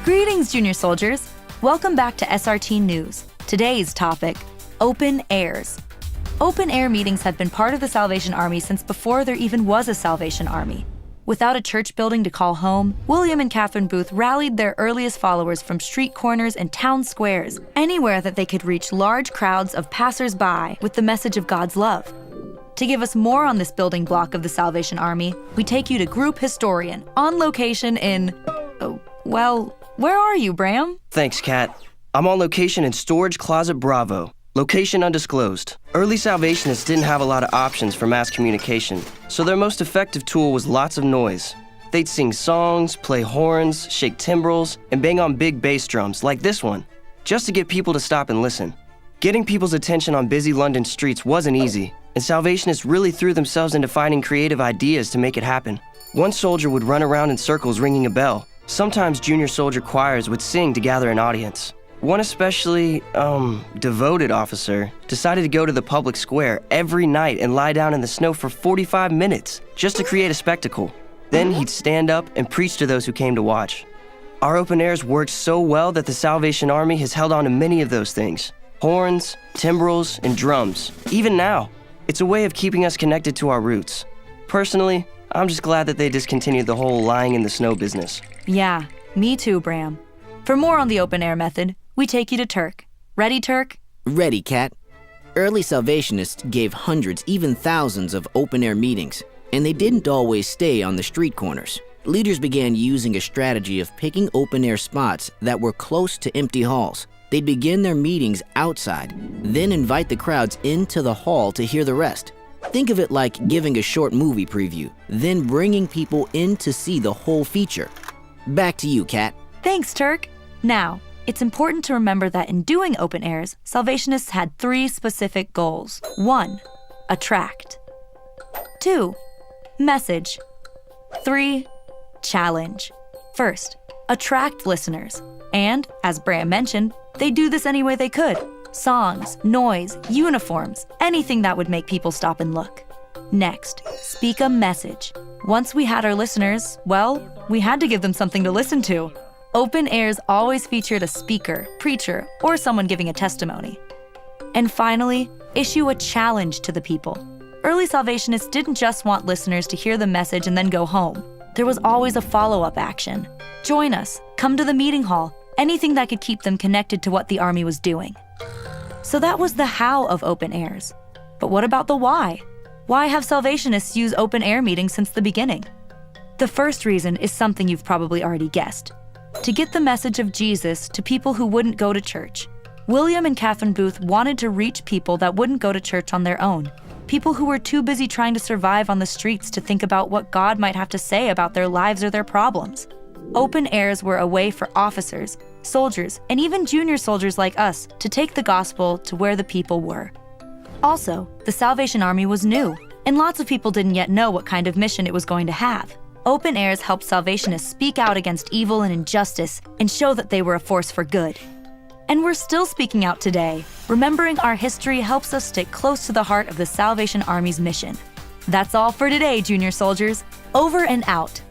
Greetings, junior soldiers. Welcome back to SRT News. Today's topic, open airs. Open air meetings have been part of the Salvation Army since before there even was a Salvation Army. Without a church building to call home, William and Catherine Booth rallied their earliest followers from street corners and town squares, anywhere that they could reach large crowds of passers-by with the message of God's love. To give us more on this building block of the Salvation Army, we take you to Group Historian, on location in... where are you, Bram? Thanks, Kat. I'm on location in Storage Closet Bravo. Location undisclosed. Early Salvationists didn't have a lot of options for mass communication, so their most effective tool was lots of noise. They'd sing songs, play horns, shake timbrels, and bang on big bass drums like this one, just to get people to stop and listen. Getting people's attention on busy London streets wasn't easy, and Salvationists really threw themselves into finding creative ideas to make it happen. One soldier would run around in circles ringing a bell. Sometimes junior soldier choirs would sing to gather an audience. One especially, devoted officer decided to go to the public square every night and lie down in the snow for 45 minutes just to create a spectacle. Then he'd stand up and preach to those who came to watch. Our open airs worked so well that the Salvation Army has held on to many of those things. Horns, timbrels, and drums. Even now, it's a way of keeping us connected to our roots. Personally, I'm just glad that they discontinued the whole lying in the snow business. Yeah, me too, Bram. For more on the open air method, we take you to Turk. Ready, Turk? Ready, Kat. Early Salvationists gave hundreds, even thousands of open-air meetings, and they didn't always stay on the street corners. Leaders began using a strategy of picking open-air spots that were close to empty halls. They'd begin their meetings outside, then invite the crowds into the hall to hear the rest. Think of it like giving a short movie preview, then bringing people in to see the whole feature. Back to you, Kat. Thanks, Turk. Now, it's important to remember that in doing open airs, Salvationists had 3 specific goals. 1. Attract. 2. Message. 3. Challenge. First, attract listeners. And, as Bram mentioned, they do this any way they could. Songs, noise, uniforms, anything that would make people stop and look. Next, speak a message. Once we had our listeners, we had to give them something to listen to. Open airs always featured a speaker, preacher, or someone giving a testimony. And finally, issue a challenge to the people. Early Salvationists didn't just want listeners to hear the message and then go home. There was always a follow-up action. Join us, come to the meeting hall, anything that could keep them connected to what the Army was doing. So that was the how of open airs. But what about the why? Why have Salvationists used open air meetings since the beginning? The first reason is something you've probably already guessed. To get the message of Jesus to people who wouldn't go to church. William and Catherine Booth wanted to reach people that wouldn't go to church on their own. People who were too busy trying to survive on the streets to think about what God might have to say about their lives or their problems. Open airs were a way for officers, soldiers, and even junior soldiers like us to take the gospel to where the people were. Also, the Salvation Army was new, and lots of people didn't yet know what kind of mission it was going to have. Open airs helped Salvationists speak out against evil and injustice and show that they were a force for good. And we're still speaking out today. Remembering our history helps us stick close to the heart of the Salvation Army's mission. That's all for today, junior soldiers. Over and out.